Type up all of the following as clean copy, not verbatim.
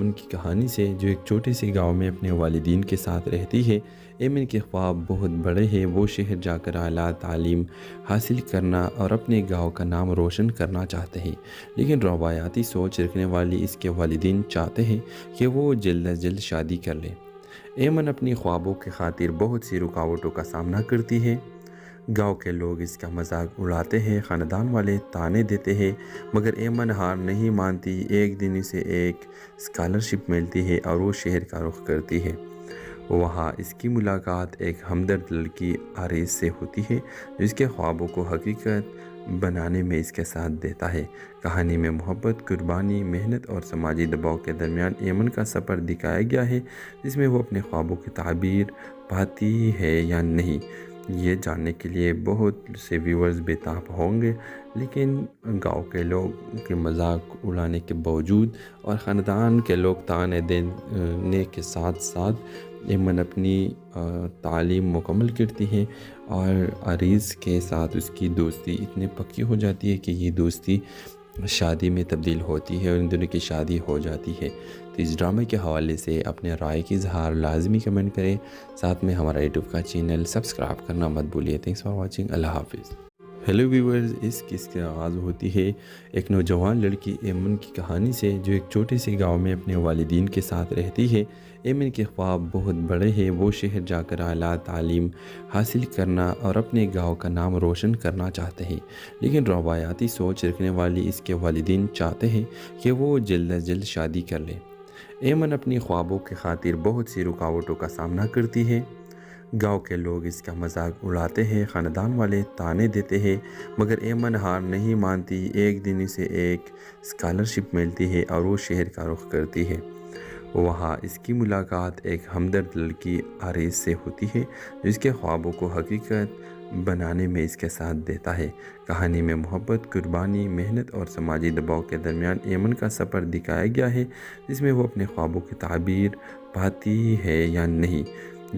ایمن کی کہانی سے، جو ایک چھوٹے سے گاؤں میں اپنے والدین کے ساتھ رہتی ہے۔ ایمن کے خواب بہت بڑے ہیں، وہ شہر جا کر اعلیٰ تعلیم حاصل کرنا اور اپنے گاؤں کا نام روشن کرنا چاہتے ہیں، لیکن روایاتی سوچ رکھنے والی اس کے والدین چاہتے ہیں کہ وہ جلد از جلد شادی کر لے۔ ایمن اپنی خوابوں کی خاطر بہت سی رکاوٹوں کا سامنا کرتی ہے۔ گاؤں کے لوگ اس کا مذاق اڑاتے ہیں، خاندان والے طعنے دیتے ہیں، مگر ایمن ہار نہیں مانتی۔ ایک دن اسے ایک اسکالرشپ ملتی ہے اور وہ شہر کا رخ کرتی ہے۔ وہاں اس کی ملاقات ایک ہمدرد لڑکی آریز سے ہوتی ہے، جو اس کے خوابوں کو حقیقت بنانے میں اس کے ساتھ دیتا ہے۔ کہانی میں محبت، قربانی، محنت اور سماجی دباؤ کے درمیان ایمن کا سفر دکھایا گیا ہے، جس میں وہ اپنے خوابوں کی تعبیر پاتی ہے یا نہیں، یہ جاننے کے لیے بہت سے ویورز بے تاب ہوں گے۔ لیکن گاؤں کے لوگ کے مذاق اڑانے کے باوجود اور خاندان کے لوگ طعنے دینے کے ساتھ ساتھ ایمن اپنی تعلیم مکمل کرتی ہے، اور عریض کے ساتھ اس کی دوستی اتنی پکی ہو جاتی ہے کہ یہ دوستی شادی میں تبدیل ہوتی ہے اور ان دونوں کی شادی ہو جاتی ہے۔ تو اس ڈرامے کے حوالے سے اپنے رائے کی اظہار لازمی کمنٹ کریں، ساتھ میں ہمارا یوٹیوب کا چینل سبسکرائب کرنا مت بھولیے۔ تھینکس فار واچنگ، اللہ حافظ۔ ہیلو ویورز، اس قصے کی آغاز ہوتی ہے ایک نوجوان لڑکی ایمن کی کہانی سے، جو ایک چھوٹے سے گاؤں میں اپنے والدین کے ساتھ رہتی ہے۔ ایمن کے خواب بہت بڑے ہیں، وہ شہر جا کر اعلیٰ تعلیم حاصل کرنا اور اپنے گاؤں کا نام روشن کرنا چاہتے ہیں، لیکن روایاتی سوچ رکھنے والی اس کے والدین چاہتے ہیں کہ وہ جلد از جلد شادی کر لے۔ ایمن اپنی خوابوں کی خاطر بہت سی رکاوٹوں کا سامنا کرتی ہے۔ گاؤں کے لوگ اس کا مذاق اڑاتے ہیں، خاندان والے طعنے دیتے ہیں، مگر ایمن ہار نہیں مانتی۔ ایک دن اسے ایک اسکالرشپ ملتی ہے اور وہ شہر کا رخ کرتی ہے۔ وہاں اس کی ملاقات ایک ہمدرد لڑکی آریز سے ہوتی ہے، جو اس کے خوابوں کو حقیقت بنانے میں اس کے ساتھ دیتا ہے۔ کہانی میں محبت، قربانی، محنت اور سماجی دباؤ کے درمیان ایمن کا سفر دکھایا گیا ہے، جس میں وہ اپنے خوابوں کی تعبیر پاتی ہے یا نہیں،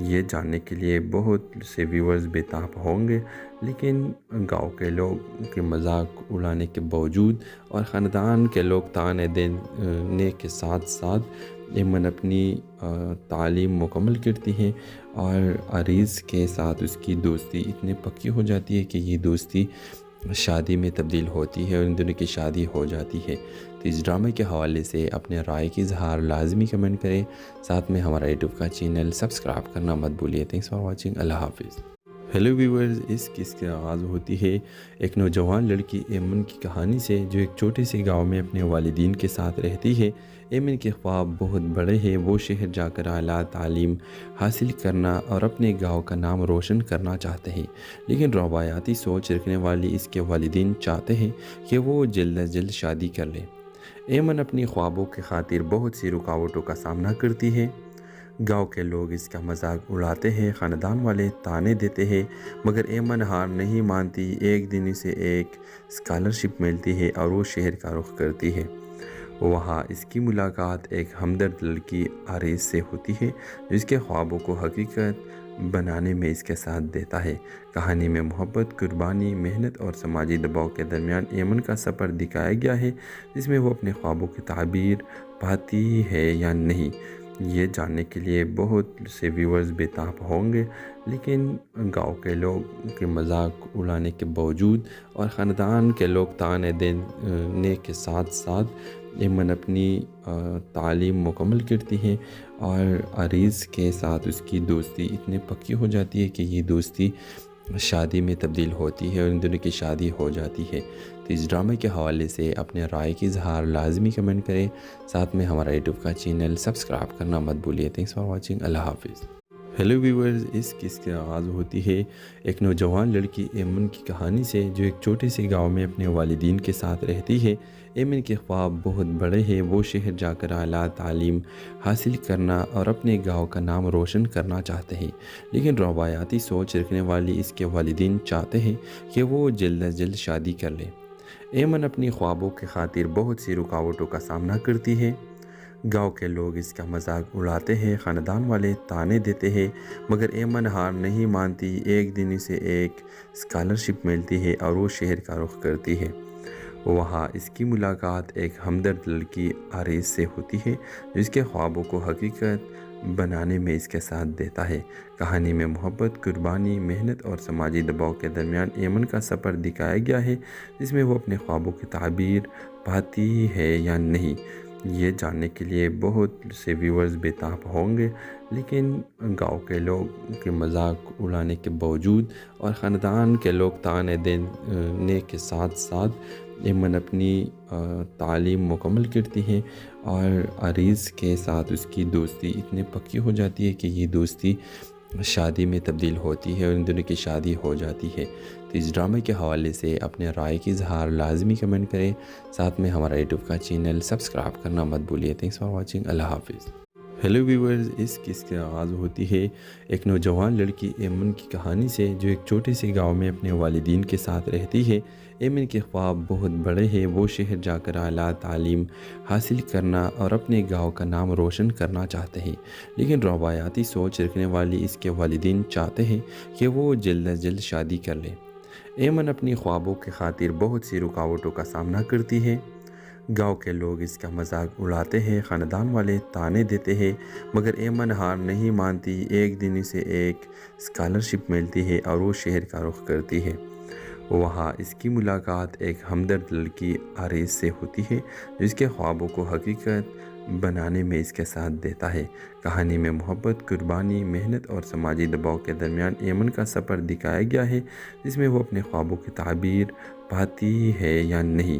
یہ جاننے کے لیے بہت سے ویورز بے تاب ہوں گے۔ لیکن گاؤں کے لوگ کے مذاق اڑانے کے باوجود اور خاندان کے لوگ طعنے دینے کے ساتھ ساتھ ایمن اپنی تعلیم مکمل کرتی ہے، اور عریض کے ساتھ اس کی دوستی اتنی پکی ہو جاتی ہے کہ یہ دوستی شادی میں تبدیل ہوتی ہے اور ان دونوں کی شادی ہو جاتی ہے۔ تو اس ڈرامے کے حوالے سے اپنے رائے کی اظہار لازمی کمنٹ کریں، ساتھ میں ہمارا یوٹیوب کا چینل سبسکرائب کرنا مت بھولیے۔ تھینکس فار واچنگ، اللہ حافظ۔ ہیلو ویورز، اس قصے کی آغاز ہوتی ہے ایک نوجوان لڑکی ایمن کی کہانی سے، جو ایک چھوٹے سے گاؤں میں اپنے والدین کے ساتھ رہتی ہے۔ ایمن کے خواب بہت بڑے ہیں، وہ شہر جا کر اعلیٰ تعلیم حاصل کرنا اور اپنے گاؤں کا نام روشن کرنا چاہتے ہیں، لیکن روایاتی سوچ رکھنے والی اس کے والدین چاہتے ہیں کہ وہ جلد از جلد شادی کر لے۔ ایمن اپنی خوابوں کی خاطر بہت سی رکاوٹوں کا سامنا کرتی ہے۔ گاؤں کے لوگ اس کا مذاق اڑاتے ہیں، خاندان والے طعنے دیتے ہیں، مگر ایمن ہار نہیں مانتی۔ ایک دن اسے ایک اسکالرشپ ملتی ہے اور وہ شہر کا رخ کرتی ہے۔ وہاں اس کی ملاقات ایک ہمدرد لڑکی آریز سے ہوتی ہے، جو اس کے خوابوں کو حقیقت بنانے میں اس کے ساتھ دیتا ہے۔ کہانی میں محبت، قربانی، محنت اور سماجی دباؤ کے درمیان ایمن کا سفر دکھایا گیا ہے، جس میں وہ اپنے خوابوں کی تعبیر پاتی ہے یا نہیں، یہ جاننے کے لیے بہت سے ویورز بے تاب ہوں گے۔ لیکن گاؤں کے لوگ کے مذاق اڑانے کے باوجود اور خاندان کے لوگ طعنے دینے کے ساتھ ساتھ ایمن اپنی تعلیم مکمل کرتی ہے، اور عریض کے ساتھ اس کی دوستی اتنی پکی ہو جاتی ہے کہ یہ دوستی شادی میں تبدیل ہوتی ہے اور ان دونوں کی شادی ہو جاتی ہے۔ تو اس ڈرامے کے حوالے سے اپنے رائے کی اظہار لازمی کمنٹ کریں، ساتھ میں ہمارا یوٹیوب کا چینل سبسکرائب کرنا مت بھولیے۔ تھینکس فار واچنگ، اللہ حافظ۔ ہیلو ویورز، اس قصے کی آغاز ہوتی ہے ایک نوجوان لڑکی ایمن کی کہانی سے، جو ایک چھوٹے سے گاؤں میں اپنے والدین کے ساتھ رہتی ہے۔ ایمن کے خواب بہت بڑے ہیں، وہ شہر جا کر اعلیٰ تعلیم حاصل کرنا اور اپنے گاؤں کا نام روشن کرنا چاہتے ہیں، لیکن روایاتی سوچ رکھنے والی اس کے والدین چاہتے ہیں کہ وہ جلد از جلد شادی کر لے۔ ایمن اپنی خوابوں کی خاطر بہت سی رکاوٹوں کا سامنا کرتی ہے۔ گاؤں کے لوگ اس کا مذاق اڑاتے ہیں، خاندان والے طعنے دیتے ہیں، مگر ایمن ہار نہیں مانتی۔ ایک دن اسے ایک اسکالرشپ ملتی ہے اور وہ شہر کا رخ کرتی ہے۔ وہاں اس کی ملاقات ایک ہمدرد لڑکی آریز سے ہوتی ہے جو اس کے خوابوں کو حقیقت بنانے میں اس کے ساتھ دیتا ہے۔ کہانی میں محبت، قربانی، محنت اور سماجی دباؤ کے درمیان ایمن کا سفر دکھایا گیا ہے، جس میں وہ اپنے خوابوں کی تعبیر پاتی ہے یا نہیں، یہ جاننے کے لیے بہت سے ویورز بےتاب ہوں گے۔ لیکن گاؤں کے لوگ کے مذاق اڑانے کے باوجود اور خاندان کے لوگ تانے دینے کے ساتھ ساتھ ایمن اپنی تعلیم مکمل کرتی ہے اور عریض کے ساتھ اس کی دوستی اتنی پکی ہو جاتی ہے کہ یہ دوستی شادی میں تبدیل ہوتی ہے اور ان دونوں کی شادی ہو جاتی ہے۔ تو اس ڈرامے کے حوالے سے اپنے رائے کی اظہار لازمی کمنٹ کریں، ساتھ میں ہمارا یوٹیوب کا چینل سبسکرائب کرنا مت بھولیے۔ تھینکس فار واچنگ، اللہ حافظ۔ ہیلو ویورز، اس قصے کا آغاز ہوتی ہے ایک نوجوان لڑکی ایمن کی کہانی سے جو ایک چھوٹے سے گاؤں میں اپنے والدین کے ساتھ رہتی ہے۔ ایمن کے خواب بہت بڑے ہیں، وہ شہر جا کر اعلیٰ تعلیم حاصل کرنا اور اپنے گاؤں کا نام روشن کرنا چاہتے ہیں، لیکن روایاتی سوچ رکھنے والی اس کے والدین چاہتے ہیں کہ وہ جلد از جلد شادی کر لے۔ ایمن اپنی خوابوں کی خاطر بہت سی رکاوٹوں کا سامنا کرتی ہے۔ گاؤں کے لوگ اس کا مذاق اڑاتے ہیں، خاندان والے تانے دیتے ہیں، مگر ایمن ہار نہیں مانتی۔ ایک دن اسے ایک اسکالرشپ ملتی ہے اور وہ شہر کا رخ کرتی ہے۔ وہاں اس کی ملاقات ایک ہمدرد لڑکی آریز سے ہوتی ہے جو اس کے خوابوں کو حقیقت بنانے میں اس کے ساتھ دیتا ہے۔ کہانی میں محبت، قربانی، محنت اور سماجی دباؤ کے درمیان ایمن کا سفر دکھایا گیا ہے، جس میں وہ اپنے خوابوں کی تعبیر پاتی ہے یا نہیں،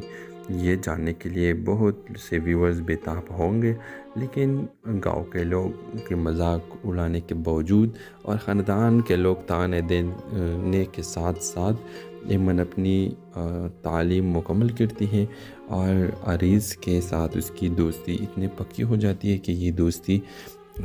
یہ جاننے کے لیے بہت سے ویورز بےتاب ہوں گے۔ لیکن گاؤں کے لوگ کے مذاق اڑانے کے باوجود اور خاندان کے لوگ تانے دینے کے ساتھ ساتھ ایمن اپنی تعلیم مکمل کرتی ہے اور عریض کے ساتھ اس کی دوستی اتنی پکی ہو جاتی ہے کہ یہ دوستی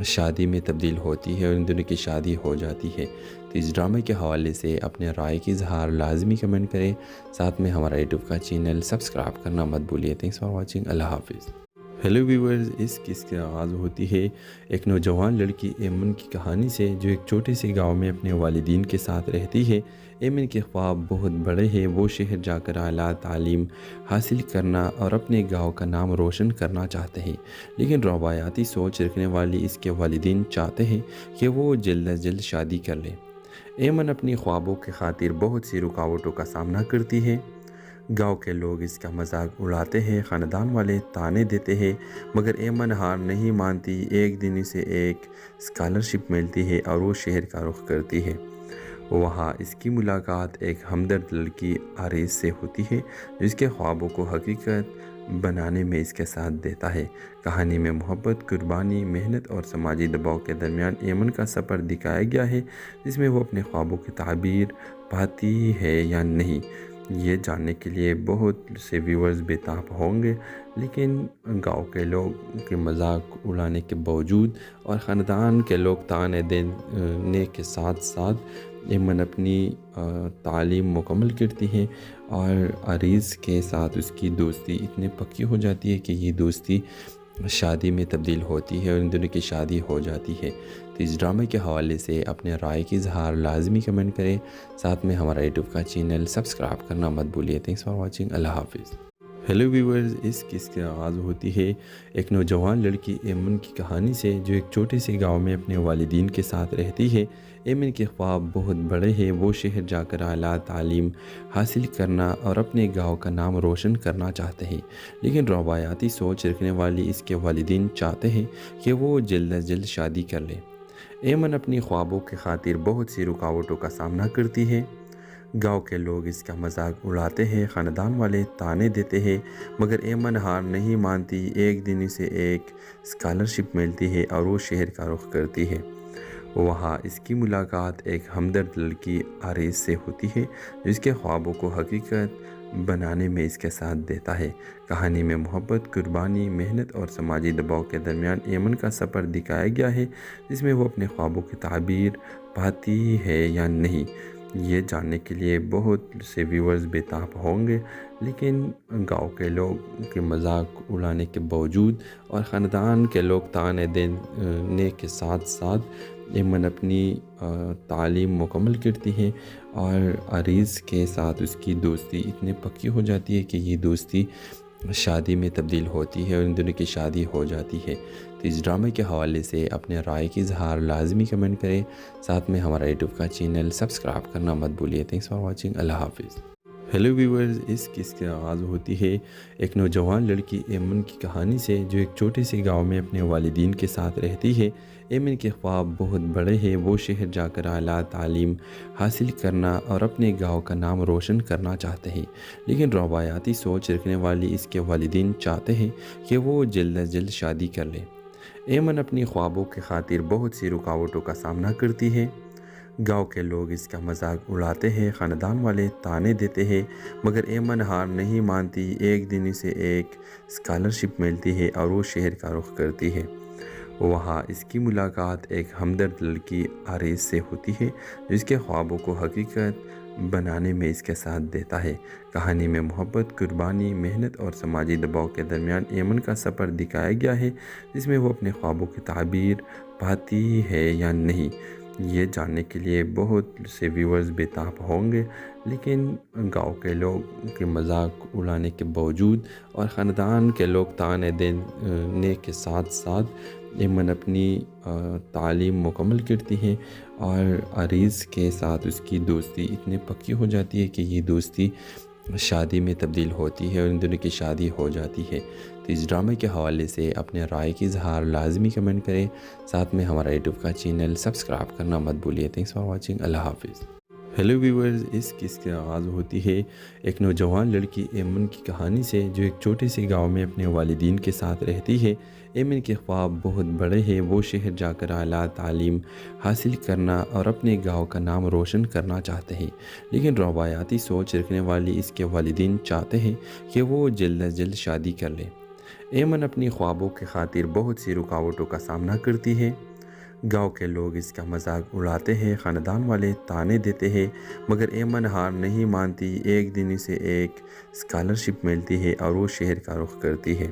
شادی میں تبدیل ہوتی ہے اور ان دونوں کی شادی ہو جاتی ہے۔ تو اس ڈرامے کے حوالے سے اپنے رائے کی اظہار لازمی کمنٹ کریں، ساتھ میں ہمارا یوٹیوب کا چینل سبسکرائب کرنا مت بھولیے۔ تھینکس فار واچنگ، اللہ حافظ۔ ہیلو ویورز، اس قصے کا آغاز ہوتی ہے ایک نوجوان لڑکی ایمن کی کہانی سے جو ایک چھوٹے سے گاؤں میں اپنے والدین کے ساتھ رہتی ہے۔ ایمن کے خواب بہت بڑے ہیں، وہ شہر جا کر اعلیٰ تعلیم حاصل کرنا اور اپنے گاؤں کا نام روشن کرنا چاہتے ہیں، لیکن روایاتی سوچ رکھنے والی اس کے والدین چاہتے ہیں کہ وہ جلد از جلد شادی کر لے۔ ایمن اپنی خوابوں کی خاطر بہت سی رکاوٹوں کا سامنا کرتی ہے۔ گاؤں کے لوگ اس کا مذاق اڑاتے ہیں، خاندان والے تانے دیتے ہیں، مگر ایمن ہار نہیں مانتی۔ ایک دن اسے ایک اسکالرشپ ملتی ہے اور وہ شہر کا رخ کرتی ہے۔ وہاں اس کی ملاقات ایک ہمدرد لڑکی آریز سے ہوتی ہے جو اس کے خوابوں کو حقیقت بنانے میں اس کے ساتھ دیتا ہے۔ کہانی میں محبت، قربانی، محنت اور سماجی دباؤ کے درمیان ایمن کا سفر دکھایا گیا ہے، جس میں وہ اپنے خوابوں کی تعبیر پاتی ہے یا نہیں، یہ جاننے کے لیے بہت سے ویورز بےتاب ہوں گے۔ لیکن گاؤں کے لوگ کے مذاق اڑانے کے باوجود اور خاندان کے لوگ تانے دینے کے ساتھ ساتھ ایمن اپنی تعلیم مکمل کرتی ہے اور عریض کے ساتھ اس کی دوستی اتنی پکی ہو جاتی ہے کہ یہ دوستی شادی میں تبدیل ہوتی ہے اور ان دونوں کی شادی ہو جاتی ہے۔ تو اس ڈرامے کے حوالے سے اپنے رائے کی اظہار لازمی کمنٹ کریں، ساتھ میں ہمارا یوٹیوب کا چینل سبسکرائب کرنا مت بھولیے۔ تھینکس فار واچنگ، اللہ حافظ۔ ہیلو ویورز، اس قصے کا آغاز ہوتی ہے ایک نوجوان لڑکی ایمن کی کہانی سے جو ایک چھوٹے سے گاؤں میں اپنے والدین کے ساتھ رہتی ہے۔ ایمن کے خواب بہت بڑے ہیں، وہ شہر جا کر اعلیٰ تعلیم حاصل کرنا اور اپنے گاؤں کا نام روشن کرنا چاہتے ہیں، لیکن روایاتی سوچ رکھنے والی اس کے والدین چاہتے ہیں کہ وہ جلد از جلد شادی کر لے۔ ایمن اپنی خوابوں کی خاطر بہت سی رکاوٹوں کا سامنا کرتی ہے۔ گاؤں کے لوگ اس کا مذاق اڑاتے ہیں، خاندان والے تانے دیتے ہیں، مگر ایمن ہار نہیں مانتی۔ ایک دن اسے ایک اسکالرشپ ملتی ہے اور وہ شہر کا رخ کرتی ہے۔ وہاں اس کی ملاقات ایک ہمدرد لڑکی آریز سے ہوتی ہے جو اس کے خوابوں کو حقیقت بنانے میں اس کے ساتھ دیتا ہے۔ کہانی میں محبت، قربانی، محنت اور سماجی دباؤ کے درمیان ایمن کا سفر دکھایا گیا ہے، جس میں وہ اپنے خوابوں کی تعبیر پاتی ہے یا نہیں، یہ جاننے کے لیے بہت سے ویورز بےتاب ہوں گے۔ لیکن گاؤں کے لوگ کے مذاق اڑانے کے باوجود اور خاندان کے لوگ تانے دینے کے ساتھ ساتھ ایمن اپنی تعلیم مکمل کرتی ہے اور عریض کے ساتھ اس کی دوستی اتنی پکی ہو جاتی ہے کہ یہ دوستی شادی میں تبدیل ہوتی ہے اور ان دونوں کی شادی ہو جاتی ہے۔ تو اس ڈرامے کے حوالے سے اپنے رائے کی اظہار لازمی کمنٹ کریں، ساتھ میں ہمارا یوٹیوب کا چینل سبسکرائب کرنا مت بھولیے۔ تھینکس فار واچنگ، اللہ حافظ۔ ہیلو ویورز، اس قصے کی آغاز ہوتی ہے ایک نوجوان لڑکی ایمن کی کہانی سے، جو ایک چھوٹے سے گاؤں میں اپنے والدین کے ساتھ رہتی ہے۔ ایمن کے خواب بہت بڑے ہیں، وہ شہر جا کر اعلیٰ تعلیم حاصل کرنا اور اپنے گاؤں کا نام روشن کرنا چاہتے ہیں، لیکن روایاتی سوچ رکھنے والی اس کے والدین چاہتے ہیں کہ وہ جلد از جلد شادی کر لے۔ ایمن اپنی خوابوں کی خاطر بہت سی رکاوٹوں کا سامنا کرتی ہے۔ گاؤں کے لوگ اس کا مذاق اڑاتے ہیں، خاندان والے طعنے دیتے ہیں، مگر ایمن ہار نہیں مانتی۔ ایک دن اسے ایک اسکالرشپ ملتی ہے اور وہ شہر کا رخ کرتی ہے۔ وہاں اس کی ملاقات ایک ہمدرد لڑکی عریض سے ہوتی ہے، جو اس کے خوابوں کو حقیقت بنانے میں اس کے ساتھ دیتا ہے۔ کہانی میں محبت، قربانی، محنت اور سماجی دباؤ کے درمیان ایمن کا سفر دکھایا گیا ہے، جس میں وہ اپنے خوابوں کی تعبیر پاتی ہے یا نہیں، یہ جاننے کے لیے بہت سے ویورز بےتاب ہوں گے۔ لیکن گاؤں کے لوگ کے مذاق اڑانے کے باوجود اور خاندان کے لوگ طعنے دینے کے ساتھ ساتھ ایمن اپنی تعلیم مکمل کرتی ہے اور عریض کے ساتھ اس کی دوستی اتنی پکی ہو جاتی ہے کہ یہ دوستی شادی میں تبدیل ہوتی ہے اور ان دونوں کی شادی ہو جاتی ہے۔ تو اس ڈرامے کے حوالے سے اپنے رائے کی اظہار لازمی کمنٹ کریں، ساتھ میں ہمارا یوٹیوب کا چینل سبسکرائب کرنا مت بھولیے۔ تھینکس فار واچنگ، اللہ حافظ۔ ہیلو ویورز، اس قصے کی آغاز ہوتی ہے ایک نوجوان لڑکی ایمن کی کہانی سے، جو ایک چھوٹے سے گاؤں میں اپنے والدین کے ساتھ رہتی ہے۔ ایمن کے خواب بہت بڑے ہیں، وہ شہر جا کر اعلیٰ تعلیم حاصل کرنا اور اپنے گاؤں کا نام روشن کرنا چاہتے ہیں، لیکن روایاتی سوچ رکھنے والی اس کے والدین چاہتے ہیں کہ وہ جلد از جلد شادی کر لے۔ ایمن اپنی خوابوں کی خاطر بہت سی رکاوٹوں کا سامنا کرتی ہے۔ گاؤں کے لوگ اس کا مذاق اڑاتے ہیں، خاندان والے طعنے دیتے ہیں، مگر ایمن ہار نہیں مانتی۔ ایک دن اسے ایک اسکالرشپ ملتی ہے اور وہ شہر کا رخ کرتی ہے۔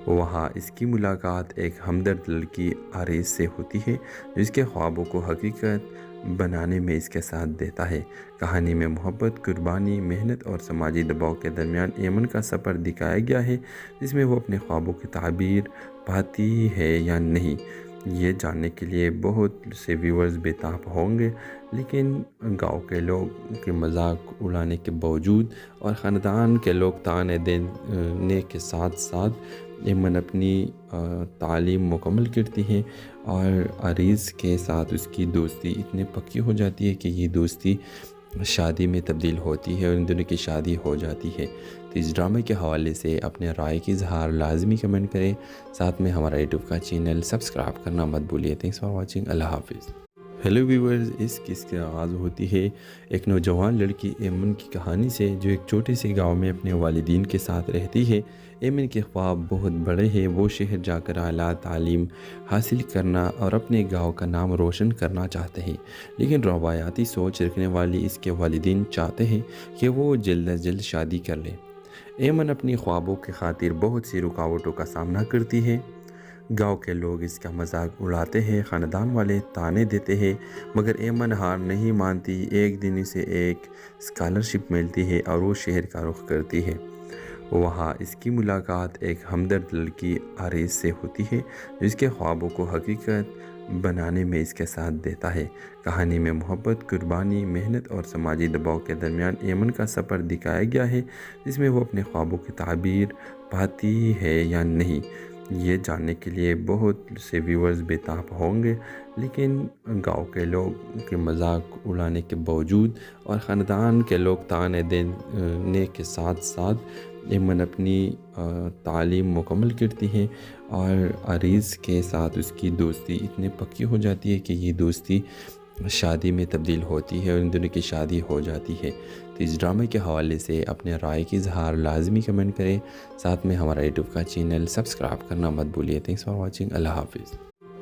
وہاں اس کی ملاقات ایک ہمدرد لڑکی عریض سے ہوتی ہے، جو اس کے خوابوں کو حقیقت بنانے میں اس کے ساتھ دیتا ہے۔ کہانی میں محبت، قربانی، محنت اور سماجی دباؤ کے درمیان ایمن کا سفر دکھایا گیا ہے، جس میں وہ اپنے خوابوں کی تعبیر پاتی ہے یا نہیں، یہ جاننے کے لیے بہت سے ویورز بےتاب ہوں گے۔ لیکن گاؤں کے لوگ کے مذاق اڑانے کے باوجود اور خاندان کے لوگ طعنے دینے کے ساتھ ساتھ ایمن اپنی تعلیم مکمل کرتی ہے اور عریض کے ساتھ اس کی دوستی اتنی پکی ہو جاتی ہے کہ یہ دوستی شادی میں تبدیل ہوتی ہے اور ان دونوں کی شادی ہو جاتی ہے۔ تو اس ڈرامے کے حوالے سے اپنے رائے کی اظہار لازمی کمنٹ کریں، ساتھ میں ہمارا یوٹیوب کا چینل سبسکرائب کرنا مت بھولیے۔ تھینکس فار واچنگ، اللہ حافظ۔ ہیلو ویورز، اس قصے کی آغاز ہوتی ہے ایک نوجوان لڑکی ایمن کی کہانی سے، جو ایک چھوٹے سے گاؤں میں اپنے والدین کے ساتھ رہتی ہے۔ ایمن کے خواب بہت بڑے ہیں، وہ شہر جا کر اعلیٰ تعلیم حاصل کرنا اور اپنے گاؤں کا نام روشن کرنا چاہتے ہیں، لیکن روایاتی سوچ رکھنے والی اس کے والدین چاہتے ہیں کہ وہ جلد از جلد شادی کر لے۔ ایمن اپنی خوابوں کی خاطر بہت سی رکاوٹوں کا سامنا کرتی ہے۔ گاؤں کے لوگ اس کا مذاق اڑاتے ہیں، خاندان والے طعنے دیتے ہیں، مگر ایمن ہار نہیں مانتی۔ ایک دن اسے ایک اسکالرشپ ملتی ہے اور وہ شہر کا رخ کرتی ہے۔ وہاں اس کی ملاقات ایک ہمدرد لڑکی عریض سے ہوتی ہے، جو اس کے خوابوں کو حقیقت بنانے میں اس کے ساتھ دیتا ہے۔ کہانی میں محبت، قربانی، محنت اور سماجی دباؤ کے درمیان ایمن کا سفر دکھایا گیا ہے، جس میں وہ اپنے خوابوں کی تعبیر پاتی ہے یا نہیں، یہ جاننے کے لیے بہت سے ویورز بےتاب ہوں گے۔ لیکن گاؤں کے لوگ کے مذاق اڑانے کے باوجود اور خاندان کے لوگ طعنے دینے کے ساتھ ساتھ ایمن اپنی تعلیم مکمل کرتی ہے اور عریض کے ساتھ اس کی دوستی اتنی پکی ہو جاتی ہے کہ یہ دوستی شادی میں تبدیل ہوتی ہے اور ان دونوں کی شادی ہو جاتی ہے۔ تو اس ڈرامے کے حوالے سے اپنے رائے کی اظہار لازمی کمنٹ کریں، ساتھ میں ہمارا یوٹیوب کا چینل سبسکرائب کرنا مت بھولیے۔ تھینکس فار واچنگ، اللہ حافظ۔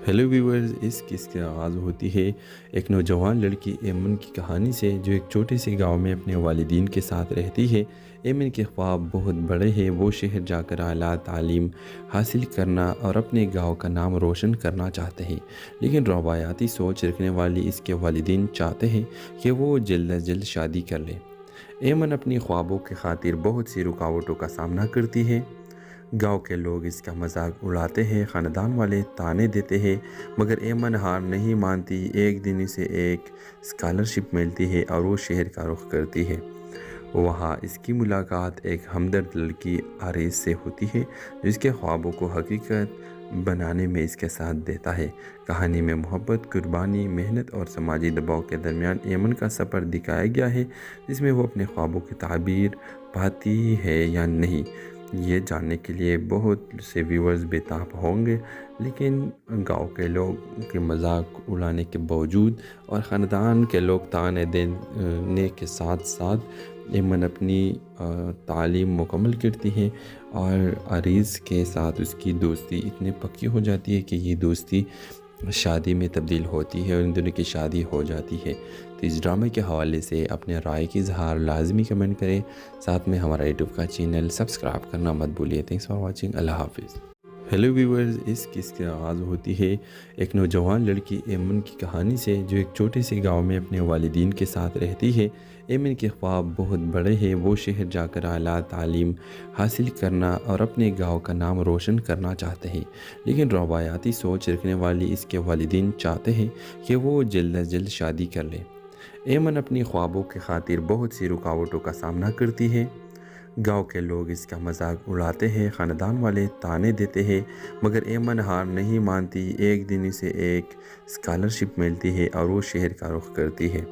ہیلو ویورز، اس قصے کا آغاز ہوتی ہے ایک نوجوان لڑکی ایمن کی کہانی سے، جو ایک چھوٹے سے گاؤں میں اپنے والدین کے ساتھ رہتی ہے۔ ایمن کے خواب بہت بڑے ہیں، وہ شہر جا کر اعلیٰ تعلیم حاصل کرنا اور اپنے گاؤں کا نام روشن کرنا چاہتے ہیں، لیکن روایاتی سوچ رکھنے والی اس کے والدین چاہتے ہیں کہ وہ جلد از جلد شادی کر لے۔ ایمن اپنی خوابوں کی خاطر بہت سی رکاوٹوں کا سامنا کرتی ہے۔ گاؤں کے لوگ اس کا مذاق اڑاتے ہیں، خاندان والے طعنے دیتے ہیں، مگر ایمن ہار نہیں مانتی۔ ایک دن اسے ایک اسکالرشپ ملتی ہے اور وہ شہر کا رخ کرتی ہے۔ وہاں اس کی ملاقات ایک ہمدرد لڑکی آریز سے ہوتی ہے، جو اس کے خوابوں کو حقیقت بنانے میں اس کے ساتھ دیتا ہے۔ کہانی میں محبت، قربانی، محنت اور سماجی دباؤ کے درمیان ایمن کا سفر دکھایا گیا ہے، جس میں وہ اپنے خوابوں کی تعبیر پاتی ہے یا نہیں، یہ جاننے کے لیے بہت سے ویورز بےتاب ہوں گے۔ لیکن گاؤں کے لوگ کے مذاق اڑانے کے باوجود اور خاندان کے لوگ طعنے دینے کے ساتھ ساتھ ایمن اپنی تعلیم مکمل کرتی ہے، اور عریض کے ساتھ اس کی دوستی اتنی پکی ہو جاتی ہے کہ یہ دوستی شادی میں تبدیل ہوتی ہے اور ان دونوں کی شادی ہو جاتی ہے۔ تو اس ڈرامے کے حوالے سے اپنے رائے کی اظہار لازمی کمنٹ کریں، ساتھ میں ہمارا یوٹیوب کا چینل سبسکرائب کرنا مت بھولیے۔ تھینکس فار واچنگ، اللہ حافظ۔ ہیلو ویورز، اس قصے کا آغاز ہوتی ہے ایک نوجوان لڑکی ایمن کی کہانی سے، جو ایک چھوٹے سے گاؤں میں اپنے والدین کے ساتھ رہتی ہے۔ ایمن کے خواب بہت بڑے ہیں، وہ شہر جا کر اعلیٰ تعلیم حاصل کرنا اور اپنے گاؤں کا نام روشن کرنا چاہتے ہیں، لیکن روایاتی سوچ رکھنے والی اس کے والدین چاہتے ہیں کہ وہ جلد از جلد شادی کر لے۔ ایمن اپنی خوابوں کی خاطر بہت سی رکاوٹوں کا سامنا کرتی ہے۔ گاؤں کے لوگ اس کا مذاق اڑاتے ہیں، خاندان والے طعنے دیتے ہیں، مگر ایمن ہار نہیں مانتی۔ ایک دن اسے ایک اسکالرشپ ملتی ہے اور وہ شہر کا رخ کرتی ہے۔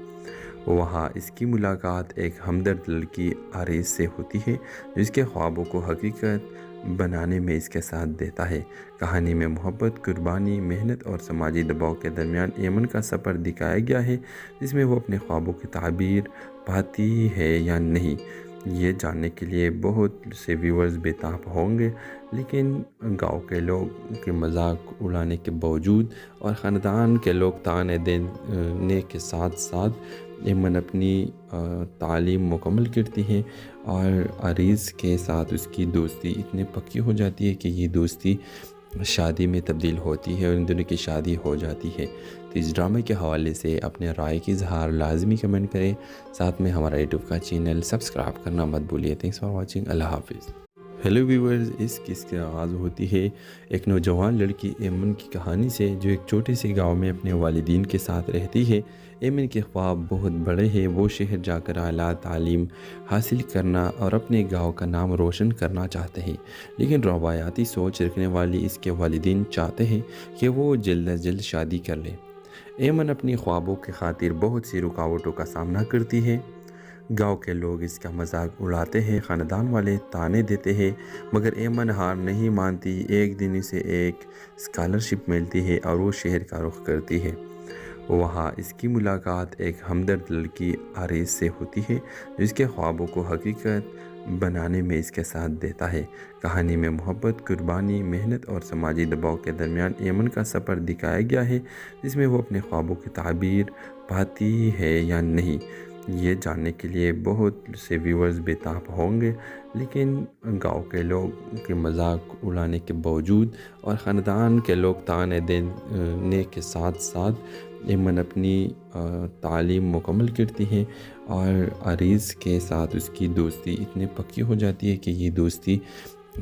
وہاں اس کی ملاقات ایک ہمدرد لڑکی آریز سے ہوتی ہے، جو اس کے خوابوں کو حقیقت بنانے میں اس کے ساتھ دیتا ہے۔ کہانی میں محبت، قربانی، محنت اور سماجی دباؤ کے درمیان ایمن کا سفر دکھایا گیا ہے، جس میں وہ اپنے خوابوں کی تعبیر پاتی ہے یا نہیں، یہ جاننے کے لیے بہت سے ویورز بےتاب ہوں گے۔ لیکن گاؤں کے لوگ کے مذاق اڑانے کے باوجود اور خاندان کے لوگ طعنے دینے کے ساتھ ساتھ ایمن اپنی تعلیم مکمل کرتی ہے، اور عریض کے ساتھ اس کی دوستی اتنی پکی ہو جاتی ہے کہ یہ دوستی شادی میں تبدیل ہوتی ہے اور ان دونوں کی شادی ہو جاتی ہے۔ تو اس ڈرامے کے حوالے سے اپنے رائے کی اظہار لازمی کمنٹ کریں، ساتھ میں ہمارا یوٹیوب کا چینل سبسکرائب کرنا مت بھولیے۔ تھینکس فار واچنگ، اللہ حافظ۔ ہیلو ویورز، اس قصے کا آغاز ہوتی ہے ایک نوجوان لڑکی ایمن کی کہانی سے، جو ایک چھوٹے سے گاؤں میں اپنے والدین کے ساتھ رہتی ہے۔ ایمن کے خواب بہت بڑے ہیں، وہ شہر جا کر اعلیٰ تعلیم حاصل کرنا اور اپنے گاؤں کا نام روشن کرنا چاہتے ہیں، لیکن روایاتی سوچ رکھنے والی اس کے والدین چاہتے ہیں کہ وہ جلد از جلد شادی کر لے۔ ایمن اپنی خوابوں کی خاطر بہت سی رکاوٹوں کا سامنا کرتی ہے۔ گاؤں کے لوگ اس کا مذاق اڑاتے ہیں، خاندان والے طعنے دیتے ہیں، مگر ایمن ہار نہیں مانتی۔ ایک دن اسے ایک اسکالرشپ ملتی ہے اور وہ شہر کا رخ کرتی ہے۔ وہاں اس کی ملاقات ایک ہمدرد لڑکی آریز سے ہوتی ہے، جو اس کے خوابوں کو حقیقت بنانے میں اس کے ساتھ دیتا ہے۔ کہانی میں محبت، قربانی، محنت اور سماجی دباؤ کے درمیان ایمن کا سفر دکھایا گیا ہے، جس میں وہ اپنے خوابوں کی تعبیر پاتی ہے یا نہیں، یہ جاننے کے لیے بہت سے ویورز بےتاب ہوں گے۔ لیکن گاؤں کے لوگ کے مذاق اڑانے کے باوجود اور خاندان کے لوگ طعنے دینے کے ساتھ ساتھ ایمن اپنی تعلیم مکمل کرتی ہے، اور عریض کے ساتھ اس کی دوستی اتنی پکی ہو جاتی ہے کہ یہ دوستی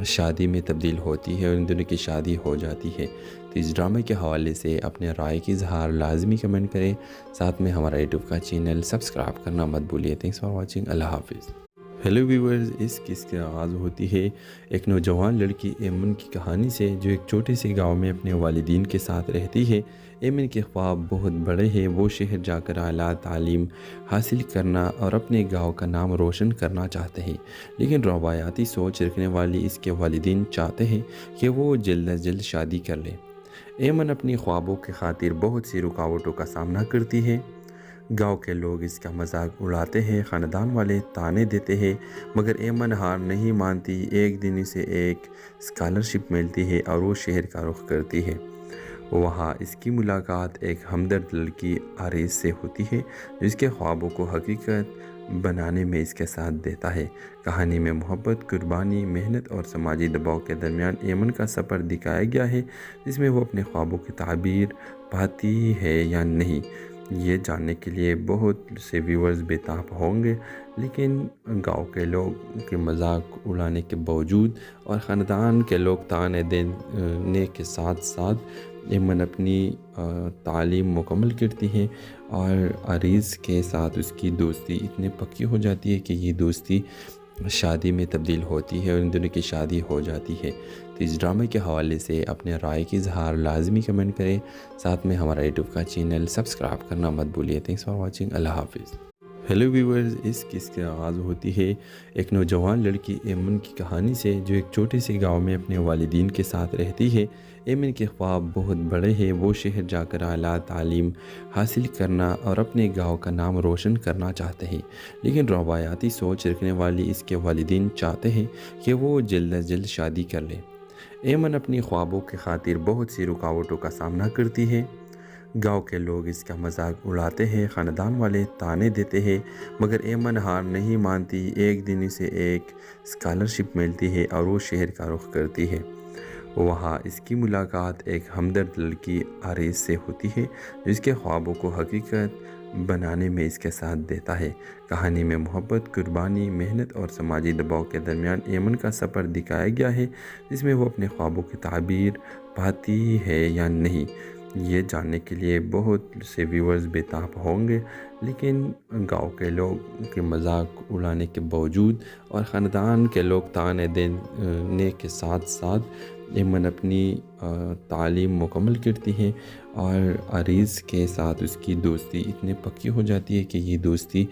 شادی میں تبدیل ہوتی ہے اور ان دونوں کی شادی ہو جاتی ہے۔ تو اس ڈرامے کے حوالے سے اپنے رائے کی اظہار لازمی کمنٹ کریں، ساتھ میں ہمارا یوٹیوب کا چینل سبسکرائب کرنا مت بھولیے۔ تھینکس فار واچنگ، اللہ حافظ۔ ہیلو ویورز، اس قصے کا آغاز ہوتی ہے ایک نوجوان لڑکی ایمن کی کہانی سے، جو ایک چھوٹے سے گاؤں میں اپنے والدین کے ساتھ رہتی ہے۔ ایمن کے خواب بہت بڑے ہیں، وہ شہر جا کر اعلیٰ تعلیم حاصل کرنا اور اپنے گاؤں کا نام روشن کرنا چاہتے ہیں، لیکن روایاتی سوچ رکھنے والی اس کے والدین چاہتے ہیں کہ وہ جلد از جلد شادی کر لے۔ ایمن اپنی خوابوں کی خاطر بہت سی رکاوٹوں کا سامنا کرتی ہے۔ گاؤں کے لوگ اس کا مذاق اڑاتے ہیں، خاندان والے طعنے دیتے ہیں، مگر ایمن ہار نہیں مانتی۔ ایک دن اسے ایک اسکالرشپ ملتی ہے اور وہ شہر کا رخ کرتی ہے۔ وہاں اس کی ملاقات ایک ہمدرد لڑکی آریز سے ہوتی ہے جو اس کے خوابوں کو حقیقت بنانے میں اس کے ساتھ دیتا ہے۔ کہانی میں محبت، قربانی، محنت اور سماجی دباؤ کے درمیان ایمن کا سفر دکھایا گیا ہے، جس میں وہ اپنے خوابوں کی تعبیر پاتی ہے یا نہیں، یہ جاننے کے لیے بہت سے ویورز بےتاب ہوں گے۔ لیکن گاؤں کے لوگ کے مذاق اڑانے کے باوجود اور خاندان کے لوگ تانے دینے کے ساتھ ساتھ ایمن اپنی تعلیم مکمل کرتی ہے اور عریض کے ساتھ اس کی دوستی اتنی پکی ہو جاتی ہے کہ یہ دوستی شادی میں تبدیل ہوتی ہے اور ان دونوں کی شادی ہو جاتی ہے۔ تو اس ڈرامے کے حوالے سے اپنے رائے کی اظہار لازمی کمنٹ کریں، ساتھ میں ہمارا یوٹیوب کا چینل سبسکرائب کرنا مت بھولیے۔ Thanks for watching. اللہ حافظ۔ ہیلو ویورز، اس قصے کی آغاز ہوتی ہے ایک نوجوان لڑکی ایمن کی کہانی سے جو ایک چھوٹے سے گاؤں میں اپنے والدین کے ساتھ رہتی ہے۔ ایمن کے خواب بہت بڑے ہیں، وہ شہر جا کر اعلیٰ تعلیم حاصل کرنا اور اپنے گاؤں کا نام روشن کرنا چاہتے ہیں، لیکن روایاتی سوچ رکھنے والی اس کے والدین چاہتے ہیں کہ وہ جلد از جلد شادی کر لے۔ ایمن اپنی خوابوں کی خاطر بہت سی رکاوٹوں کا سامنا کرتی ہے۔ گاؤں کے لوگ اس کا مذاق اڑاتے ہیں، خاندان والے تانے دیتے ہیں، مگر ایمن ہار نہیں مانتی۔ ایک دن اسے ایک اسکالرشپ ملتی ہے اور وہ شہر کا رخ کرتی ہے۔ وہاں اس کی ملاقات ایک ہمدرد لڑکی آریز سے ہوتی ہے جو اس کے خوابوں کو حقیقت بنانے میں اس کے ساتھ دیتا ہے۔ کہانی میں محبت، قربانی، محنت اور سماجی دباؤ کے درمیان ایمن کا سفر دکھایا گیا ہے، جس میں وہ اپنے خوابوں کی تعبیر پاتی ہے یا نہیں، یہ جاننے کے لیے بہت سے ویورز بےتاب ہوں گے۔ لیکن گاؤں کے لوگ کے مذاق اڑانے کے باوجود اور خاندان کے لوگ تانے دینے کے ساتھ ساتھ ایمن اپنی تعلیم مکمل کرتی ہے اور عریض کے ساتھ اس کی دوستی اتنی پکی ہو جاتی ہے کہ یہ دوستی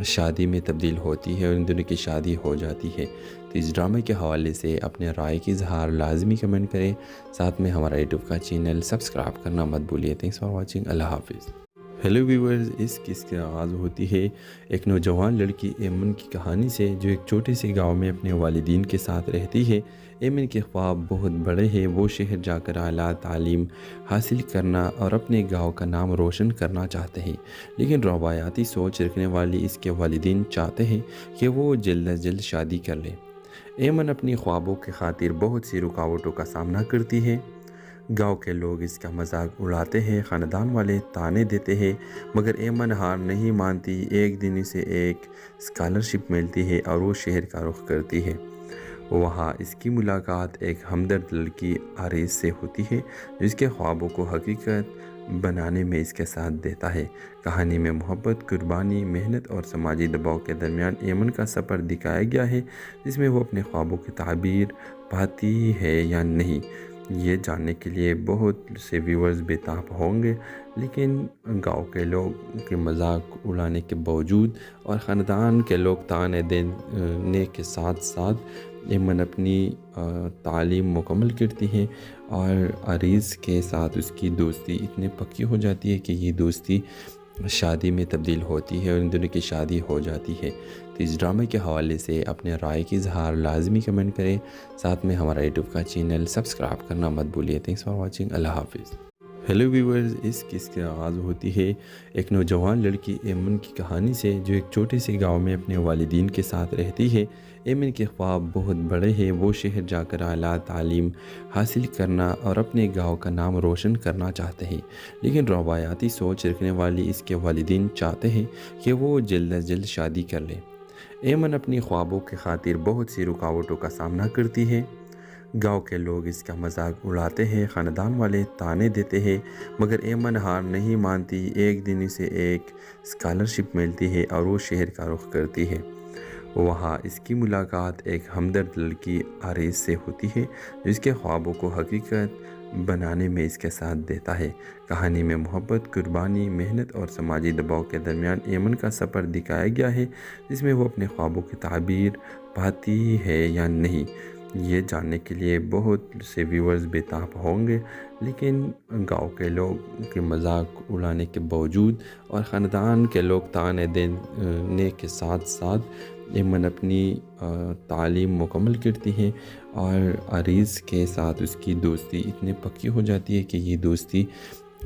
شادی میں تبدیل ہوتی ہے اور ان دونوں کی شادی ہو جاتی ہے۔ تو اس ڈرامے کے حوالے سے اپنے رائے کی اظہار لازمی کمنٹ کریں، ساتھ میں ہمارا یوٹیوب کا چینل سبسکرائب کرنا مت بھولیے۔ Thanks for watching. اللہ حافظ۔ ہیلو ویورز، اس قصے کی آغاز ہوتی ہے ایک نوجوان لڑکی ایمن کی کہانی سے جو ایک چھوٹے سے گاؤں میں اپنے والدین کے ساتھ رہتی ہے۔ ایمن کے خواب بہت بڑے ہیں، وہ شہر جا کر اعلیٰ تعلیم حاصل کرنا اور اپنے گاؤں کا نام روشن کرنا چاہتے ہیں، لیکن روایاتی سوچ رکھنے والی اس کے والدین چاہتے ہیں کہ وہ جلد از جلد شادی کر لے۔ ایمن اپنی خوابوں کی خاطر بہت سی رکاوٹوں کا سامنا کرتی ہے۔ گاؤں کے لوگ اس کا مذاق اڑاتے ہیں، خاندان والے تانے دیتے ہیں، مگر ایمن ہار نہیں مانتی۔ ایک دن اسے ایک اسکالرشپ ملتی ہے اور وہ شہر کا رخ کرتی ہے۔ وہاں اس کی ملاقات ایک ہمدرد لڑکی آریز سے ہوتی ہے جو اس کے خوابوں کو حقیقت بنانے میں اس کے ساتھ دیتا ہے۔ کہانی میں محبت، قربانی، محنت اور سماجی دباؤ کے درمیان ایمن کا سفر دکھایا گیا ہے، جس میں وہ اپنے خوابوں کی تعبیر پاتی ہے یا نہیں، یہ جاننے کے لیے بہت سے ویورز بےتاب ہوں گے۔ لیکن گاؤں کے لوگ کے مذاق اڑانے کے باوجود اور خاندان کے لوگ تانے دینے کے ساتھ ساتھ ایمن اپنی تعلیم مکمل کرتی ہے اور عریض کے ساتھ اس کی دوستی اتنی پکی ہو جاتی ہے کہ یہ دوستی شادی میں تبدیل ہوتی ہے اور ان دونوں کی شادی ہو جاتی ہے۔ تو اس ڈرامے کے حوالے سے اپنے رائے کی اظہار لازمی کمنٹ کریں، ساتھ میں ہمارا یوٹیوب کا چینل سبسکرائب کرنا مت بھولیے۔ Thanks for watching. اللہ حافظ۔ ہیلو ویورز، اس قصے کی آغاز ہوتی ہے ایک نوجوان لڑکی ایمن کی کہانی سے جو ایک چھوٹے سے گاؤں میں اپنے والدین کے ساتھ رہتی ہے۔ ایمن کے خواب بہت بڑے ہیں، وہ شہر جا کر اعلیٰ تعلیم حاصل کرنا اور اپنے گاؤں کا نام روشن کرنا چاہتے ہیں، لیکن روایاتی سوچ رکھنے والی اس کے والدین چاہتے ہیں کہ وہ جلد از جلد شادی کر لے۔ ایمن اپنی خوابوں کی خاطر بہت سی رکاوٹوں کا سامنا کرتی ہے۔ گاؤں کے لوگ اس کا مذاق اڑاتے ہیں، خاندان والے تانے دیتے ہیں، مگر ایمن ہار نہیں مانتی۔ ایک دن اسے ایک اسکالرشپ ملتی ہے اور وہ شہر کا رخ کرتی ہے۔ وہاں اس کی ملاقات ایک ہمدرد لڑکی آریز سے ہوتی ہے جو اس کے خوابوں کو حقیقت بنانے میں اس کے ساتھ دیتا ہے۔ کہانی میں محبت، قربانی، محنت اور سماجی دباؤ کے درمیان ایمن کا سفر دکھایا گیا ہے، جس میں وہ اپنے خوابوں کی تعبیر پاتی ہے یا نہیں، یہ جاننے کے لیے بہت سے ویورز بےتاب ہوں گے، لیکن گاؤں کے لوگ کے مذاق اڑانے کے باوجود اور خاندان کے لوگ تانے دینے کے ساتھ ساتھ ایمن اپنی تعلیم مکمل کرتی ہیں اور عریض کے ساتھ اس کی دوستی اتنی پکی ہو جاتی ہے کہ یہ دوستی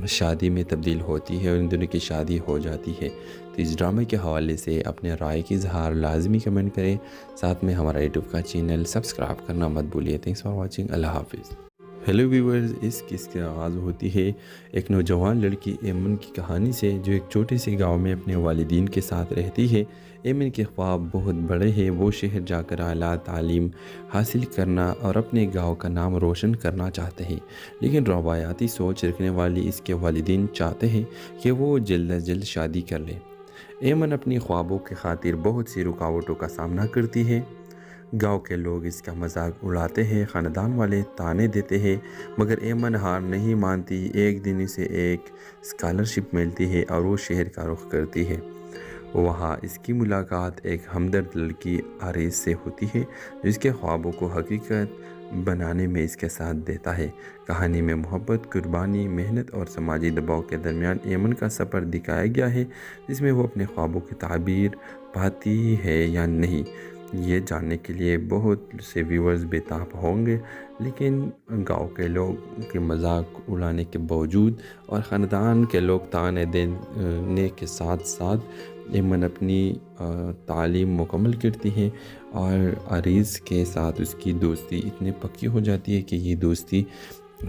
شادی میں تبدیل ہوتی ہے اور ان دونوں کی شادی ہو جاتی ہے۔ تو اس ڈرامے کے حوالے سے اپنے رائے کی اظہار لازمی کمنٹ کریں، ساتھ میں ہمارا یوٹیوب کا چینل سبسکرائب کرنا مت بھولیے۔ تھینکس فار واچنگ، اللہ حافظ۔ ہیلو ویورز، اس قصے کی آغاز ہوتی ہے ایک نوجوان لڑکی ایمن کی کہانی سے، جو ایک چھوٹے سے گاؤں میں اپنے والدین کے ساتھ رہتی ہے۔ ایمن کے خواب بہت بڑے ہیں، وہ شہر جا کر اعلیٰ تعلیم حاصل کرنا اور اپنے گاؤں کا نام روشن کرنا چاہتے ہیں، لیکن روایاتی سوچ رکھنے والی اس کے والدین چاہتے ہیں کہ وہ جلد از جلد شادی کر لے۔ ایمن اپنی خوابوں کی خاطر بہت سی رکاوٹوں کا سامنا کرتی ہے۔ گاؤں کے لوگ اس کا مذاق اڑاتے ہیں، خاندان والے تانے دیتے ہیں، مگر ایمن ہار نہیں مانتی۔ ایک دن اسے ایک اسکالرشپ ملتی ہے اور وہ شہر کا رخ کرتی ہے۔ وہاں اس کی ملاقات ایک ہمدرد لڑکی عارض سے ہوتی ہے، جو اس کے خوابوں کو حقیقت بنانے میں اس کے ساتھ دیتا ہے۔ کہانی میں محبت، قربانی، محنت اور سماجی دباؤ کے درمیان ایمن کا سفر دکھایا گیا ہے، جس میں وہ اپنے خوابوں کی تعبیر پاتی ہے یا نہیں۔ یہ جاننے کے لیے بہت سے ویورز بےتاب ہوں گے، لیکن گاؤں کے لوگ کے مذاق اڑانے کے باوجود اور خاندان کے لوگ تانے دینے کے ساتھ ساتھ ایمن اپنی تعلیم مکمل کرتی ہیں اور عریض کے ساتھ اس کی دوستی اتنی پکی ہو جاتی ہے کہ یہ دوستی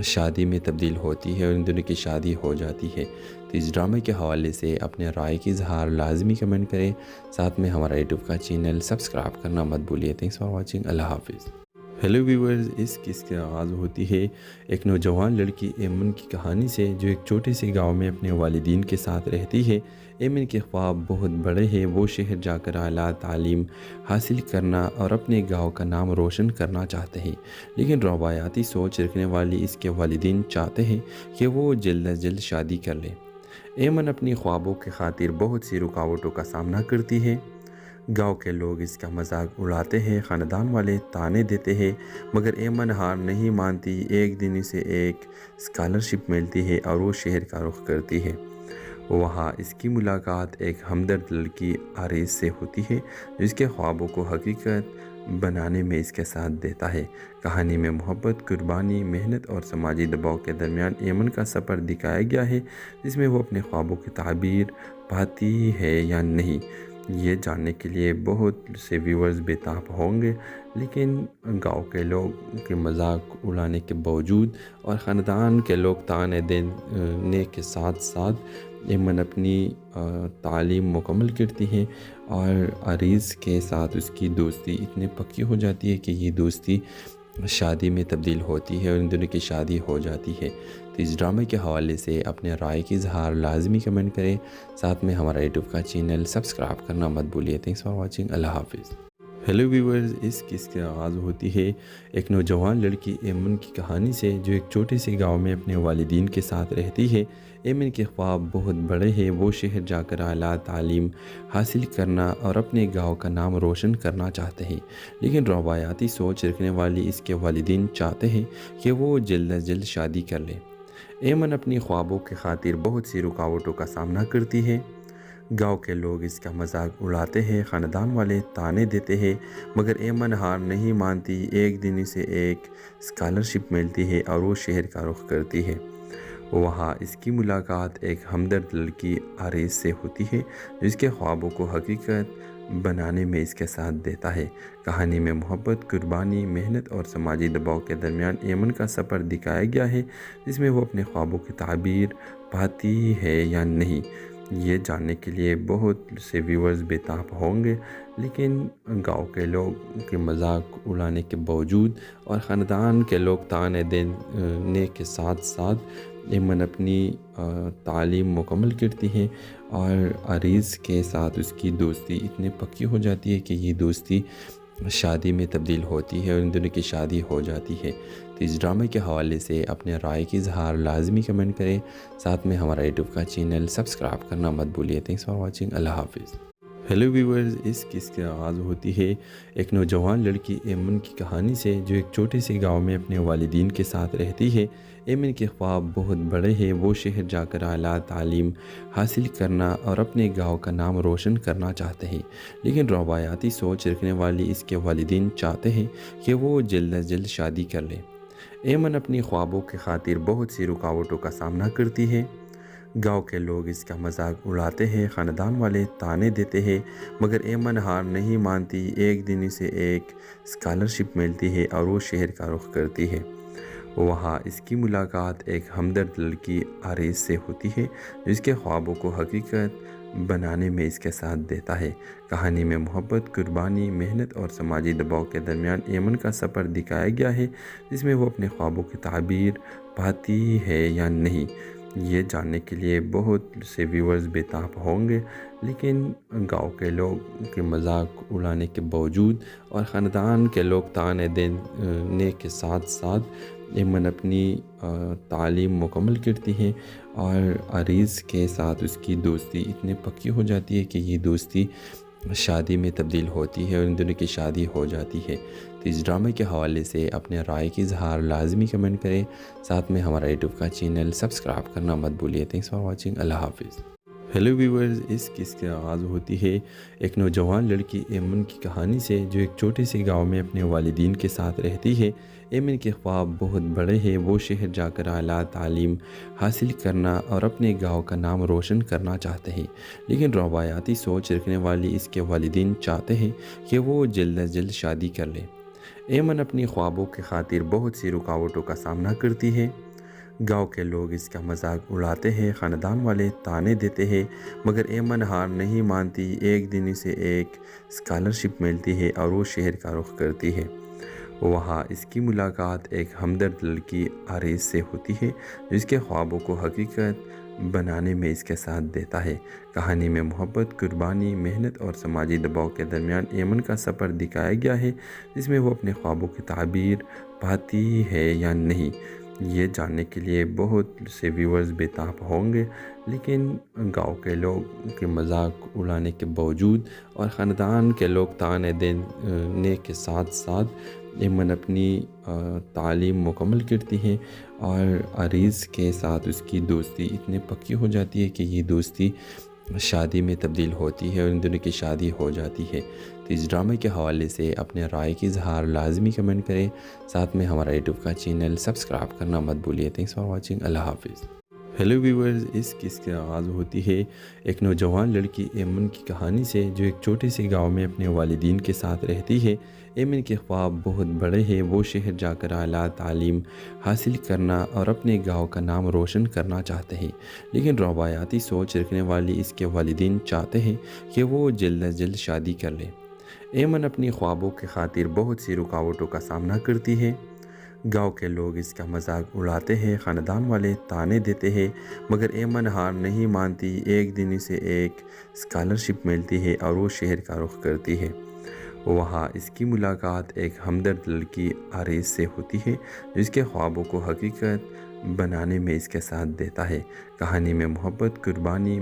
شادی میں تبدیل ہوتی ہے اور ان دونوں کی شادی ہو جاتی ہے۔ تو اس ڈرامے کے حوالے سے اپنے رائے کی اظہار لازمی کمنٹ کریں، ساتھ میں ہمارا یوٹیوب کا چینل سبسکرائب کرنا مت بھولیے۔ تھینکس فار واچنگ، اللہ حافظ۔ ہیلو ویورز، اس قصے کی آغاز ہوتی ہے ایک نوجوان لڑکی ایمن کی کہانی سے، جو ایک چھوٹے سے گاؤں میں اپنے والدین کے ساتھ رہتی ہے۔ ایمن کے خواب بہت بڑے ہیں، وہ شہر جا کر اعلیٰ تعلیم حاصل کرنا اور اپنے گاؤں کا نام روشن کرنا چاہتے ہیں، لیکن روایاتی سوچ رکھنے والی اس کے والدین چاہتے ہیں کہ وہ جلد از جلد شادی کر لے۔ ایمن اپنی خوابوں کی خاطر بہت سی رکاوٹوں کا سامنا کرتی ہے۔ گاؤں کے لوگ اس کا مذاق اڑاتے ہیں، خاندان والے تانے دیتے ہیں، مگر ایمن ہار نہیں مانتی۔ ایک دن اسے ایک اسکالرشپ ملتی ہے اور وہ شہر کا رخ کرتی ہے۔ وہاں اس کی ملاقات ایک ہمدرد لڑکی عارض سے ہوتی ہے، جو اس کے خوابوں کو حقیقت بنانے میں اس کے ساتھ دیتا ہے۔ کہانی میں محبت، قربانی، محنت اور سماجی دباؤ کے درمیان ایمن کا سفر دکھایا گیا ہے، جس میں وہ اپنے خوابوں کی تعبیر پاتی ہے یا نہیں۔ یہ جاننے کے لیے بہت سے ویورز بےتاب ہوں گے، لیکن گاؤں کے لوگ کے مذاق اڑانے کے باوجود اور خاندان کے لوگ تانے دینے کے ساتھ ساتھ ایمن اپنی تعلیم مکمل کرتی ہیں اور عریض کے ساتھ اس کی دوستی اتنی پکی ہو جاتی ہے کہ یہ دوستی شادی میں تبدیل ہوتی ہے اور ان دونوں کی شادی ہو جاتی ہے۔ تو اس ڈرامے کے حوالے سے اپنے رائے کی اظہار لازمی کمنٹ کریں، ساتھ میں ہمارا یوٹیوب کا چینل سبسکرائب کرنا مت بھولیے۔ تھینکس فار واچنگ، اللہ حافظ۔ ہیلو ویورز، اس قصے کی آغاز ہوتی ہے ایک نوجوان لڑکی ایمن کی کہانی سے، جو ایک چھوٹے سے گاؤں میں اپنے والدین کے ساتھ رہتی ہے۔ ایمن کے خواب بہت بڑے ہیں، وہ شہر جا کر اعلیٰ تعلیم حاصل کرنا اور اپنے گاؤں کا نام روشن کرنا چاہتے ہیں، لیکن روایاتی سوچ رکھنے والی اس کے والدین چاہتے ہیں کہ وہ جلد از جلد شادی کر لے۔ ایمن اپنی خوابوں کی خاطر بہت سی رکاوٹوں کا سامنا کرتی ہے۔ گاؤں کے لوگ اس کا مذاق اڑاتے ہیں، خاندان والے تانے دیتے ہیں، مگر ایمن ہار نہیں مانتی۔ ایک دن اسے ایک اسکالرشپ ملتی ہے اور وہ شہر کا رخ کرتی ہے۔ وہاں اس کی ملاقات ایک ہمدرد لڑکی عارض سے ہوتی ہے، جو اس کے خوابوں کو حقیقت بنانے میں اس کے ساتھ دیتا ہے۔ کہانی میں محبت، قربانی، محنت اور سماجی دباؤ کے درمیان ایمن کا سفر دکھایا گیا ہے، جس میں وہ اپنے خوابوں کی تعبیر پاتی ہے یا نہیں۔ یہ جاننے کے لیے بہت سے ویورز بےتاب ہوں گے، لیکن گاؤں کے لوگ کے مذاق اڑانے کے باوجود اور خاندان کے لوگ تانے دینے کے ساتھ ساتھ ایمن اپنی تعلیم مکمل کرتی ہیں اور عریض کے ساتھ اس کی دوستی اتنی پکی ہو جاتی ہے کہ یہ دوستی شادی میں تبدیل ہوتی ہے اور ان دونوں کی شادی ہو جاتی ہے۔ تو اس ڈرامے کے حوالے سے اپنے رائے کی اظہار لازمی کمنٹ کریں، ساتھ میں ہمارا یوٹیوب کا چینل سبسکرائب کرنا مت بھولیے۔ تھینکس فار واچنگ، اللہ حافظ۔ ہیلو ویورز، اس قصے کا آغاز ہوتی ہے ایک نوجوان لڑکی ایمن کی کہانی سے جو ایک چھوٹے سے گاؤں میں اپنے والدین کے ساتھ رہتی ہے۔ ایمن کے خواب بہت بڑے ہیں، وہ شہر جا کر اعلیٰ تعلیم حاصل کرنا اور اپنے گاؤں کا نام روشن کرنا چاہتے ہیں، لیکن روایاتی سوچ رکھنے والی اس کے والدین چاہتے ہیں کہ وہ جلد از جلد شادی کر لے۔ ایمن اپنی خوابوں کی خاطر بہت سی رکاوٹوں کا سامنا کرتی ہے۔ گاؤں کے لوگ اس کا مذاق اڑاتے ہیں، خاندان والے طعنے دیتے ہیں، مگر ایمن ہار نہیں مانتی۔ ایک دن اسے ایک اسکالرشپ ملتی ہے اور وہ شہر کا رخ کرتی ہے۔ وہاں اس کی ملاقات ایک ہمدرد لڑکی آریز سے ہوتی ہے جو اس کے خوابوں کو حقیقت بنانے میں اس کے ساتھ دیتا ہے۔ کہانی میں محبت، قربانی، محنت اور سماجی دباؤ کے درمیان ایمن کا سفر دکھایا گیا ہے، جس میں وہ اپنے خوابوں کی تعبیر پاتی ہے یا نہیں، یہ جاننے کے لیے بہت سے ویورز بےتاب ہوں گے۔ لیکن گاؤں کے لوگ کے مذاق اڑانے کے باوجود اور خاندان کے لوگ طعنے دینے کے ساتھ ساتھ ایمن اپنی تعلیم مکمل کرتی ہے اور عریض کے ساتھ اس کی دوستی اتنی پکی ہو جاتی ہے کہ یہ دوستی شادی میں تبدیل ہوتی ہے اور ان دونوں کی شادی ہو جاتی ہے۔ تو اس ڈرامے کے حوالے سے اپنے رائے کی اظہار لازمی کمنٹ کریں، ساتھ میں ہمارا یوٹیوب کا چینل سبسکرائب کرنا مت بھولیے۔ تھینکس فار واچنگ، اللہ حافظ۔ ہیلو ویورز، اس قصے کا آغاز ہوتی ہے ایک نوجوان لڑکی ایمن کی کہانی سے جو ایک چھوٹے سے گاؤں میں اپنے والدین کے ساتھ رہتی ہے۔ ایمن کے خواب بہت بڑے ہیں، وہ شہر جا کر اعلیٰ تعلیم حاصل کرنا اور اپنے گاؤں کا نام روشن کرنا چاہتے ہیں، لیکن روایاتی سوچ رکھنے والی اس کے والدین چاہتے ہیں کہ وہ جلد از جلد شادی کر لے۔ ایمن اپنی خوابوں کی خاطر بہت سی رکاوٹوں کا سامنا کرتی ہے۔ گاؤں کے لوگ اس کا مذاق اڑاتے ہیں، خاندان والے طعنے دیتے ہیں، مگر ایمن ہار نہیں مانتی۔ ایک دن اسے ایک اسکالرشپ ملتی ہے اور وہ شہر کا رخ کرتی ہے۔ وہاں اس کی ملاقات ایک ہمدرد لڑکی آریز سے ہوتی ہے جو اس کے خوابوں کو حقیقت بنانے میں اس کے ساتھ دیتا ہے۔ کہانی میں محبت، قربانی، محنت اور سماجی دباؤ کے درمیان ایمن کا سفر دکھایا گیا ہے، جس میں وہ اپنے خوابوں کی تعبیر پاتی ہے یا نہیں، یہ جاننے کے لیے بہت سے ویورز بےتاب ہوں گے۔ لیکن گاؤں کے لوگ کے مذاق اڑانے کے باوجود اور خاندان کے لوگ طعنے دینے کے ساتھ ساتھ ایمن اپنی تعلیم مکمل کرتی ہے اور عریض کے ساتھ اس کی دوستی اتنی پکی ہو جاتی ہے کہ یہ دوستی شادی میں تبدیل ہوتی ہے اور ان دونوں کی شادی ہو جاتی ہے۔ تو اس ڈرامے کے حوالے سے اپنے رائے کی اظہار لازمی کمنٹ کریں، ساتھ میں ہمارا یوٹیوب کا چینل سبسکرائب کرنا مت بھولیے۔ تھینکس فار واچنگ، اللہ حافظ۔ ہیلو ویورز، اس قصے کا آغاز ہوتی ہے ایک نوجوان لڑکی ایمن کی کہانی سے جو ایک چھوٹے سے گاؤں میں اپنے والدین کے ساتھ رہتی ہے۔ ایمن کے خواب بہت بڑے ہیں، وہ شہر جا کر اعلیٰ تعلیم حاصل کرنا اور اپنے گاؤں کا نام روشن کرنا چاہتے ہیں، لیکن روایاتی سوچ رکھنے والی اس کے والدین چاہتے ہیں کہ وہ جلد از جلد شادی کر لے۔ ایمن اپنی خوابوں کی خاطر بہت سی رکاوٹوں کا سامنا کرتی ہے۔ گاؤں کے لوگ اس کا مذاق اڑاتے ہیں، خاندان والے طعنے دیتے ہیں، مگر ایمن ہار نہیں مانتی۔ ایک دن اسے ایک اسکالرشپ ملتی ہے اور وہ شہر کا رخ کرتی ہے۔ وہاں اس کی ملاقات ایک ہمدرد لڑکی آریز سے ہوتی ہے جو اس کے خوابوں کو حقیقت بنانے میں اس کے ساتھ دیتا ہے۔ کہانی میں محبت، قربانی،